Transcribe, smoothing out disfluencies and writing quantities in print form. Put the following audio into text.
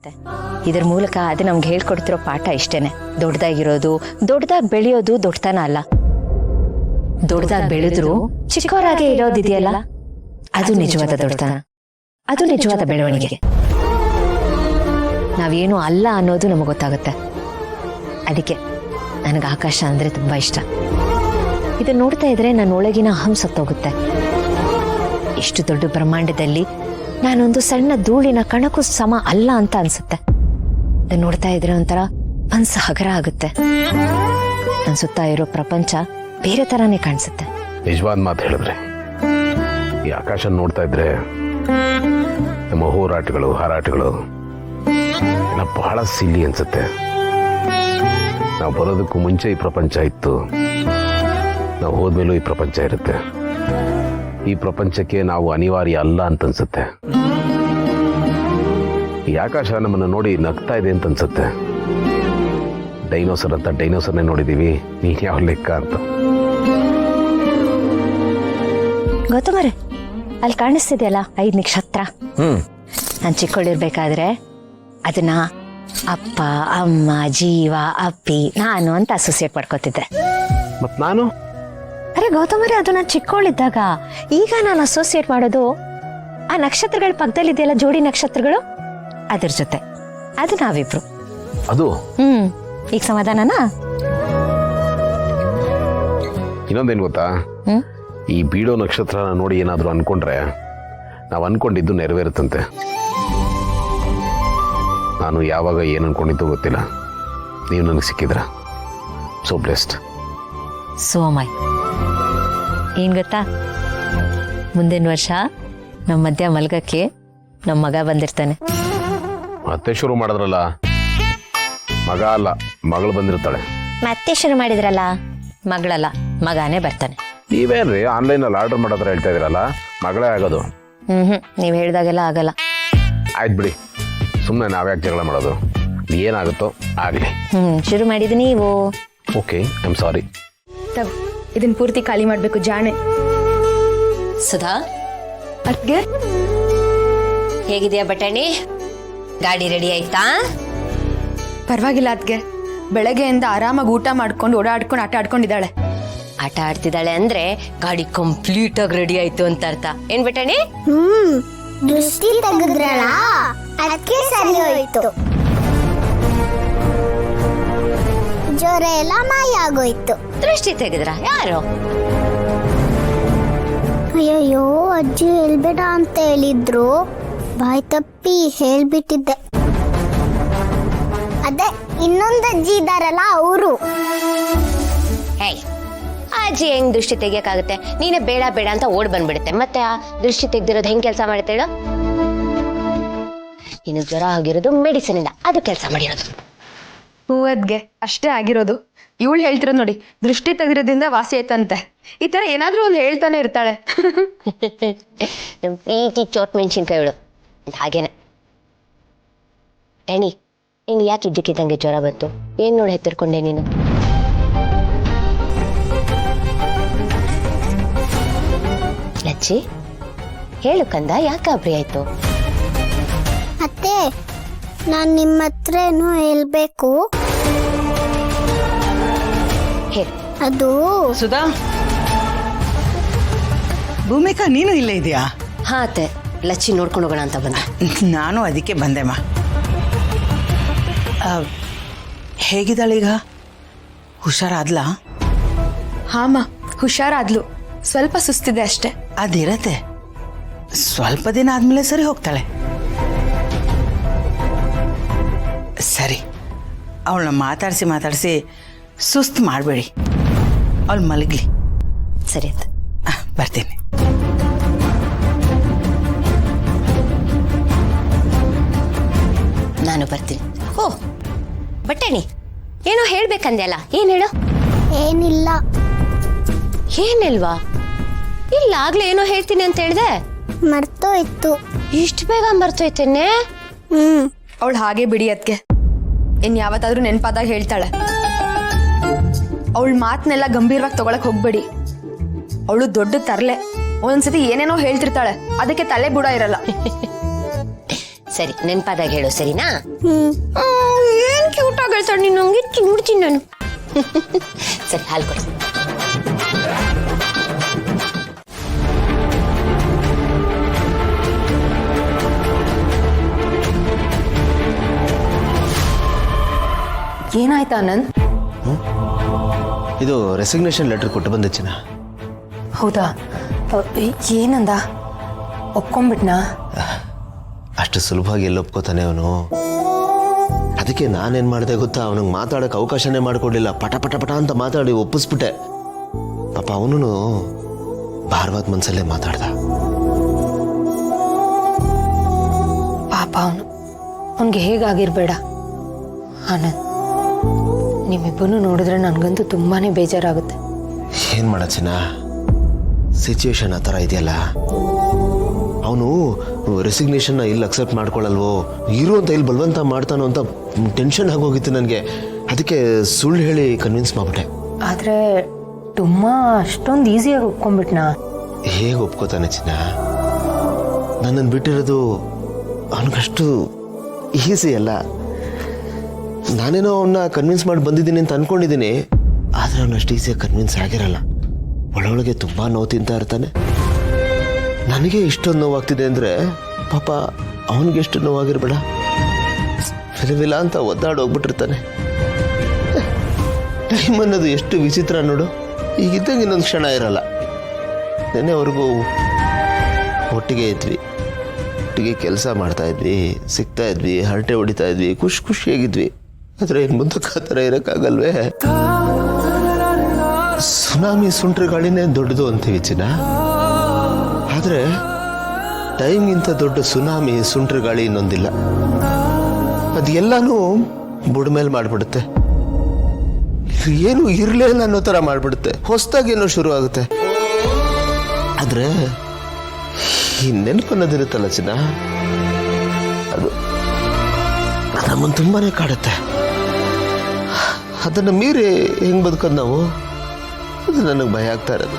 ಅನ್ಸುತ್ತೆ. ಇದ್ರ ಮೂಲಕ ಅದು ನಮ್ಗೆ ಹೇಳ್ಕೊಡ್ತಿರೋ ಪಾಠ ಇಷ್ಟೇನೆ. ದೊಡ್ಡದಾಗಿರೋದು, ದೊಡ್ಡದಾಗಿ ಬೆಳೆಯೋದು ದೊಡ್ಡತನ ಅಲ್ಲ. ದೊಡ್ಡದಾಗಿ ಬೆಳೆದ್ರು ಚಿಕ್ಕವರಾಗೆ ಇರೋದಿದೆಯಲ್ಲ, ಅದು ನಿಜವಾದ ದೊಡ್ಡತನ, ಅದು ನಿಜವಾದ ಬೆಳವಣಿಗೆ. ನಾವೇನು ಅಲ್ಲ ಅನ್ನೋದು ನಮಗೆ ಗೊತ್ತಾಗುತ್ತೆ. ಅದಕ್ಕೆ ನನಗೆ ಆಕಾಶ ಅಂದ್ರೆ ತುಂಬಾ ಇಷ್ಟ. ಇದನ್ನ ನೋಡ್ತಾ ಇದ್ರೆ ನನ್ನ ಒಳಗಿನ ಅಹಂ ಸತ್ತೋಗುತ್ತೆ. ಇಷ್ಟು ದೊಡ್ಡ ಬ್ರಹ್ಮಾಂಡದಲ್ಲಿ ನಾನೊಂದು ಸಣ್ಣ ಧೂಳಿನ ಕಣಕ್ಕೂ ಸಮ ಅಲ್ಲ ಅಂತ ಅನ್ಸುತ್ತೆ. ಇದನ್ನ ನೋಡ್ತಾ ಇದ್ರೆ ಒಂಥರ ಮನ್ಸು ಹಗರ ಆಗುತ್ತೆ. ನನ್ನ ಸುತ್ತ ಇರೋ ಪ್ರಪಂಚ ಬೇರೆ ತರಾನೇ ಕಾಣಿಸುತ್ತೆ. ನಿಜವಾದ ಮಾತು ಹೇಳಿದ್ರೆ, ಈ ಆಕಾಶ ನೋಡ್ತಾ ಇದ್ರೆ ನಮ್ಮ ಹೋರಾಟಗಳು ಹಾರಾಟಗಳು ಬಹಳ ಸಿಲ್ಲಿ ಅನ್ಸುತ್ತೆ. ನಾವು ಬರೋದಕ್ಕೂ ಮುಂಚೆ ಈ ಪ್ರಪಂಚ ಇತ್ತು, ನಾವು ಹೋದ್ಮೇಲೂ ಈ ಪ್ರಪಂಚ ಇರುತ್ತೆ. ಈ ಪ್ರಪಂಚಕ್ಕೆ ನಾವು ಅನಿವಾರ್ಯ ಅಲ್ಲ ಅಂತ ಅನ್ಸುತ್ತೆ. ಈ ಆಕಾಶ ನಮ್ಮನ್ನು ನೋಡಿ ನಗ್ತಾ ಇದೆ ಅಂತ ಅನ್ಸುತ್ತೆ. ಡೈನೋಸರ್ ಅಂತ ಡೈನೋಸರ್ನೇ ನೋಡಿದೀವಿ, ನೀನ್ ಯಾವ ಲೆಕ್ಕ ಅಂತ. ಗೌತಮರೇ, ಅಲ್ಲಿ ಕಾಣಿಸ್ತಿದೆಯಲ್ಲ 5 ನಕ್ಷತ್ರ. ನಾನು ಚಿಕ್ಕವಳಿರ್ಬೇಕಾದ್ರೆ ಅದನ್ನ ಅಪ್ಪ, ಅಮ್ಮ, ಜೀವ, ಅಪ್ಪಿ, ನಾನು ಅಂತ ಅಸೋಸಿಯೇಟ್ ಮಾಡ್ಕೋತಿದ್ದೆ. ಮತ್ ನಾನು ಅರೆ ಗೌತಮರೇ, ಅದು ನಾನು ಚಿಕ್ಕವಳಿದ್ದಾಗ. ಈಗ ನಾನು ಅಸೋಸಿಯೇಟ್ ಮಾಡೋದು ಆ ನಕ್ಷತ್ರಗಳ ಪಕ್ಕದಲ್ಲಿದೆಯಲ್ಲ, ಜೋಡಿ ನಕ್ಷತ್ರಗಳು, ಅದ್ರ ಜೊತೆ. ಅದು ನಾವಿಬ್ರು. ಅದು ಈಗ ಸಮಾಧಾನನಾ? ಇನ್ನೊಂದೇನು ಗೊತ್ತಾ, ಈ ಬೀಡೋ ನಕ್ಷತ್ರನ ನೋಡಿ ಏನಾದ್ರು ಅನ್ಕೊಂಡ್ರೆ ನಾವು ಅನ್ಕೊಂಡಿದ್ದು ನೆರವೇರುತ್ತಂತೆ. ನಾನು ಯಾವಾಗ ಏನು ಅನ್ಕೊಂಡಿದ್ದು ಗೊತ್ತಿಲ್ಲ, ನೀವು ನನಗೆ ಸಿಕ್ಕಿದ್ರ. So blessed. So my. ಏನ್ ಗೊತ್ತಾ, ಮುಂದಿನ ವರ್ಷ ನಮ್ಮ ಮಧ್ಯ ಮಲ್ಗಕ್ಕೆ ನಮ್ಮ ಮಗ ಬಂದಿರ್ತಾನೆ. ಮತ್ತೆ ಶುರು ಮಾಡಿದ್ರಲ್ಲ, ಮಗ ಅಲ್ಲ ಮಗಳು ಬಂದಿರ್ತಾಳೆ. ಮತ್ತೆ ಶುರು ಮಾಡಿದ್ರಲ್ಲ, ಮಗಳಲ್ಲ ಮಗಾನೇ ಬರ್ತಾನೆ. ನೀವೇನ್ರಿ ಆನ್ಲೈನಲ್ಲಿ ಆರ್ಡರ್ ಮಾಡೋದ್ರ ಹೇಳ್ತಾ ಇದೀರಲ್ಲ, ಮಗಳೇ ಆಗೋದು. ನೀವ್ ಹೇಳ್ದಾಗೆಲ್ಲ ಆಗಲ್ಲ. ಆಯ್ತು ಬಿಡಿ, ಸುಮ್ಮನೆ ನಾವ್ಯಾಕೆ ಜಗಳ ಮಾಡೋದು. ಏನಾಗುತ್ತೋ ಆಗ್ಲಿ. ಶುರು ಮಾಡಿದ್ ನೀವು. Okay, I am sorry. ಇದನ್ ಪೂರ್ತಿ ಖಾಲಿ ಮಾಡ್ಬೇಕು ಜಾಣೆ. ಸುಧಾ, ಅದ್ಗೆ ಹೇಗಿದೆಯಾ ಬಟಾಣಿ? ಗಾಡಿ ರೆಡಿ ಆಯ್ತಾ? ಪರವಾಗಿಲ್ಲ ಅದ್ಗೆ, ಬೆಳಗ್ಗೆಯಿಂದ ಆರಾಮಾಗಿ ಊಟ ಮಾಡ್ಕೊಂಡು ಓಡಾಡ್ಕೊಂಡು ಆಟ ಆಡ್ಕೊಂಡಿದ್ದಾಳೆ. ಆಟ ಆಡ್ತಿದ್ದಾಳೆ ಅಂದ್ರೆ ಗಾಡಿ ಕಂಪ್ಲೀಟ್ ಆಗಿ ರೆಡಿ ಆಯ್ತು ಅಂತ ಅರ್ಥ. ಏನ್ ಬಟಾಣಿ? ದೃಷ್ಟಿ ತೆಗೆದ್ರಲ್ಲ, ಅದಕ್ಕೆ ಸರಿ ಹೋಯ್ತು. ಜ್ವರ ಎಲ್ಲ ಮಾಯ ಆಗೋಯ್ತು. ದೃಷ್ಟಿ ತೆಗೆದ್ರ ಯಾರು? ಅಯ್ಯಯ್ಯೋ, ಅಜ್ಜಿ ಹೇಳ್ಬೇಡ ಅಂತ ಹೇಳಿದ್ರು, ಬಾಯ್ ತಪ್ಪಿ ಹೇಳ್ಬಿಟ್ಟಿದ್ದೆ. ಅದೇ ಇನ್ನೊಂದು ಅಜ್ಜಿ ಇದಾರಲ್ಲ ಅವರು. ಹೇಯ್, ಅಜ್ಜಿ ಹೆಂಗ್ ದೃಷ್ಟಿ ತೆಗಿಯಕ್ಕಾಗುತ್ತೆ? ನೀನೇ ಬೇಡ ಬೇಡ ಅಂತ ಓಡ್ ಬಂದ್ಬಿಡುತ್ತೆ. ಮತ್ತೆ ಆ ದೃಷ್ಟಿ ತೆಗ್ದಿರೋದು ಹೆಂಗ್ ಕೆಲಸ ಮಾಡ್ತೇಳ? ಇನ್ನು ಜ್ವರ ಆಗಿರೋದು ಮೆಡಿಸಿನ್ ಇಂದ, ಅದು ಕೆಲಸ ಮಾಡಿರೋದು. ಹೂವದ್ಗೆ ಅಷ್ಟೇ ಆಗಿರೋದು. ಇವಳು ಹೇಳ್ತಿರೋದು ನೋಡಿ, ದೃಷ್ಟಿ ತೆಗೆದ್ರಿಂದ ವಾಸಿ ಆಯ್ತಂತೆ. ಈ ತರ ಏನಾದ್ರೂ ಒಂದು ಹೇಳ್ತಾನೆ ಇರ್ತಾಳೆ. ನಮ್ ಪ್ರೀತಿ ಚೋಟ್ ಮೆಣಸಿನ್ಕಾಯಿ ಇವಳು. ಹಾಗೇನೆ. ಟಣಿ, ನಿಂಗೆ ಯಾಕೆ ಇದ್ದಕ್ಕಿದ್ದಂಗೆ ಜ್ವರ ಬಂತು? ಏನ್ ನೋಡಿ ಹೆತ್ತರ್ಕೊಂಡೆ ನೀನು? ಲಚ್ಚಿ, ಹೇಳು ಕಂದ, ಯಾಕೆ ಗಾಬರಿ ಆಯ್ತು? ಅತ್ತೆ, ನಾನ್ ನಿಮ್ಮ ಹತ್ರನೂ ಹೇಳ್ಬೇಕು. ಹೇಳು. ಅದು ಸುಧಾ, ಭೂಮಿಕಾ ನೀನು ಇಲ್ಲೇ ಇದೆಯಾ? ಹಾ ಅತ್ತೆ, ಲಚ್ಚಿ ನೋಡ್ಕೊಂಡು ಹೋಗೋಣ ಅಂತ ಬಂದೆ. ನಾನು ಅದಕ್ಕೆ ಬಂದೆಮ್ಮ. ಹೇಗಿದ್ದಾಳೀಗ? ಹುಷಾರಾದ್ಲಾ? ಹಾಮ, ಹುಷಾರಾದ್ಲು. ಸ್ವಲ್ಪ ಸುಸ್ತಿದೆ ಅಷ್ಟೇ. ಅದಿರತ್ತೆ, ಸ್ವಲ್ಪ ದಿನ ಆದ್ಮೇಲೆ ಸರಿ ಹೋಗ್ತಾಳೆ. ಸರಿ, ಅವಳನ್ನ ಮಾತಾಡಿಸಿ ಸುಸ್ತು ಮಾಡಬೇಡಿ, ಅವಳು ಮಲಗಲಿ. ಸರಿ ಅತ್ತೆ, ಬರ್ತೀನಿ. ನಾನು ಬರ್ತೀನಿ. ಓ ಬಟ್ಟೆಣಿ, ಏನೋ ಹೇಳ್ಬೇಕಂದೆ ಅಲ್ಲ, ಏನ್ ಹೇಳು? ಏನಿಲ್ಲ. ಏನಿಲ್ವಾ? ಇಲ್ಲ, ಆಗ್ಲೇ ಏನೋ ಹೇಳ್ತೀನಿ ಅಂತ ಹೇಳ್ದೆ. ಮರ್ತೋಯ್ತು. ಇಷ್ಟು ಬೇಗ ಮರ್ತೋಯ್ತೇನೆ? ಅವಳು ಹಾಗೆ ಬಿಡಿ ಅದ್ಕೆ, ಇನ್ ಯಾವತ್ತಾದ್ರೂ ನೆನ್ಪಾದಾಗ ಹೇಳ್ತಾಳೆ. ಅವಳ ಮಾತನ್ನೆಲ್ಲ ಗಂಭೀರವಾಗಿ ತಗೊಳಕ್ ಹೋಗ್ಬೇಡಿ. ಅವಳು ದೊಡ್ಡ ತರ್ಲೆ, ಒಂದ್ಸತಿ ಏನೇನೋ ಹೇಳ್ತಿರ್ತಾಳೆ, ಅದಕ್ಕೆ ತಲೆ ಬುಡ ಇರಲ್ಲ. ಸರಿ ನೆನ್ಪಾದಾಗ ಹೇಳು ಸರಿನಾ? ಏನ್ ಕ್ಯೂಟ್ ಆಗಿ ಹೇಳ್ತಾಳೆ ನೀನು, ಹಂಗೆ ನೋಡ್ತೀನಿ ನಾನು. ಸರಿ ಹಾಲು ಕೊಡಿ. ಏನಾಯ್ತಾ ಆನಂದ್? ಇದು ರೆಸಿಗ್ನೇಷನ್ ಲೆಟರ್ ಕೊಟ್ಟು ಬಂದೆ ಚಿನ್ನ. ಹೌದಾ? ಏನಂದ? ಒಪ್ಕೊಂಡ್ಬಿಟ್ನಾ? ಅಷ್ಟು ಸುಲಭವಾಗಿ ಎಲ್ಲಿ ಒಪ್ಕೋತಾನೆ ಅವನು. ಅದಕ್ಕೆ ನಾನೇನು ಮಾಡಿದೆ ಗೊತ್ತಾ, ಅವನಿಗೆ ಮಾತಾಡೋಕೆ ಅವಕಾಶನೇ ಮಾಡಿಕೊಡ್ಲಿಲ್ಲ. ಪಟ ಪಟ ಪಟ ಅಂತ ಮಾತಾಡಿ ಒಪ್ಪಿಸ್ಬಿಟ್ಟೆ. ಪಾಪ ಅವನು ಭಾರವಾದ ಮನಸ್ಸಲ್ಲೇ ಮಾತಾಡ್ದ. ಪಾಪ ಅವನಿಗೆ ಹೇಗಾಗಿರ್ಬೇಡ ಆನಂದ್. ನಿಮ್ಮಿಬ್ಬನು ನೋಡಿದ್ರೆ ನನಗಂತೂ ತುಂಬಾನೇ ಬೇಜಾರಾಗುತ್ತೆ. ಏನು ಮಾಡ ಚಿನ್ನ, ಸಿಚುವೇಶನ್ ಆ ಥರ ಇದೆಯಲ್ಲ. ಅವನು ರೆಸಿಗ್ನೇಷನ್ನ ಇಲ್ಲಿ ಅಕ್ಸೆಪ್ಟ್ ಮಾಡ್ಕೊಳ್ಳಲ್ವೋ, ಇರು ಅಂತ ಇಲ್ಲಿ ಬಲವಂತ ಮಾಡ್ತಾನೋ ಅಂತ ಟೆನ್ಷನ್ ಆಗೋಗಿತ್ತು ನನಗೆ. ಅದಕ್ಕೆ ಸುಳ್ಳು ಹೇಳಿ ಕನ್ವಿನ್ಸ್ ಮಾಡ್ಬಿಟ್ಟೆ. ಆದ್ರೆ ತುಂಬ ಅಷ್ಟೊಂದು ಈಸಿಯಾಗಿ ಒಪ್ಕೊಂಡ್ಬಿಟ್ನಾ? ಹೇಗೆ ಒಪ್ಕೋತಾನೆ ಚಿನ್ನ? ನನ್ನನ್ನು ಬಿಟ್ಟಿರೋದು ಅವನಿಗಷ್ಟು ಈಸಿ ಅಲ್ಲ. ನಾನೇನೋ ಅವನ್ನ ಕನ್ವಿನ್ಸ್ ಮಾಡಿ ಬಂದಿದ್ದೀನಿ ಅಂತ ಅನ್ಕೊಂಡಿದ್ದೀನಿ. ಆದರೆ ಅವನಷ್ಟು ಈಸಿಯಾಗಿ ಕನ್ವಿನ್ಸ್ ಆಗಿರಲ್ಲ. ಒಳೊಳಗೆ ತುಂಬ ನೋವು ತಿಂತಾ ಇರ್ತಾನೆ. ನನಗೆ ಇಷ್ಟೊಂದು ನೋವಾಗ್ತಿದೆ ಅಂದರೆ ಪಾಪ ಅವನಿಗೆ ಎಷ್ಟು ನೋವಾಗಿರ್ಬೇಡ. ಫಿಲವಿಲ್ಲ ಅಂತ ಒದ್ದಾಡೋಗ್ಬಿಟ್ಟಿರ್ತಾನೆ. ಟೈಮ್ ಅನ್ನೋದು ಎಷ್ಟು ವಿಚಿತ್ರ ನೋಡು. ಈಗಿದ್ದಂಗೆ ಇನ್ನೊಂದು ಕ್ಷಣ ಇರಲ್ಲ. ನೆನ್ನೆವರೆಗೂ ಒಟ್ಟಿಗೆ ಇದ್ವಿ, ಒಟ್ಟಿಗೆ ಕೆಲಸ ಮಾಡ್ತಾ ಇದ್ವಿ, ಸಿಗ್ತಾ ಇದ್ವಿ, ಹರಟೆ ಹೊಡಿತಾ ಇದ್ವಿ, ಖುಷಿಯಾಗಿದ್ವಿ. ಆದರೆ ಇನ್ನು ಮುಂದಕ್ಕೆ ಆ ಥರ ಇರೋಕ್ಕಾಗಲ್ವೇ? ಸುನಾಮಿ ಸುಂಟ್ರ ಗಾಳಿನೇ ದೊಡ್ಡದು ಅಂತೀವಿ ಚಿನ್ನ. ಆದರೆ ಟೈಮ್ಗಿಂತ ದೊಡ್ಡ ಸುನಾಮಿ ಸುಂಟ್ರ ಗಾಳಿ ಇನ್ನೊಂದಿಲ್ಲ. ಅದು ಎಲ್ಲನೂ ಬುಡಮೇಲೆ ಮಾಡಿಬಿಡುತ್ತೆ. ಏನು ಇರಲೇ ಇಲ್ಲ ಅನ್ನೋ ಥರ ಮಾಡಿಬಿಡುತ್ತೆ. ಹೊಸದಾಗಿ ಏನೋ ಶುರು ಆಗುತ್ತೆ. ಆದರೆ ಈ ನೆನಪು ಅನ್ನೋದಿರುತ್ತಲ್ಲ ಚಿನ್ನ, ಅದು ನಮ್ಮನ್ನು ತುಂಬಾನೇ ಕಾಡುತ್ತೆ. ಅದನ್ನು ಮೀರಿ ಹೆಂಗೆ ಬದುಕೋದು ನಾವು? ಅದು ನನಗೆ ಭಯ ಆಗ್ತಾ ಇರೋದು.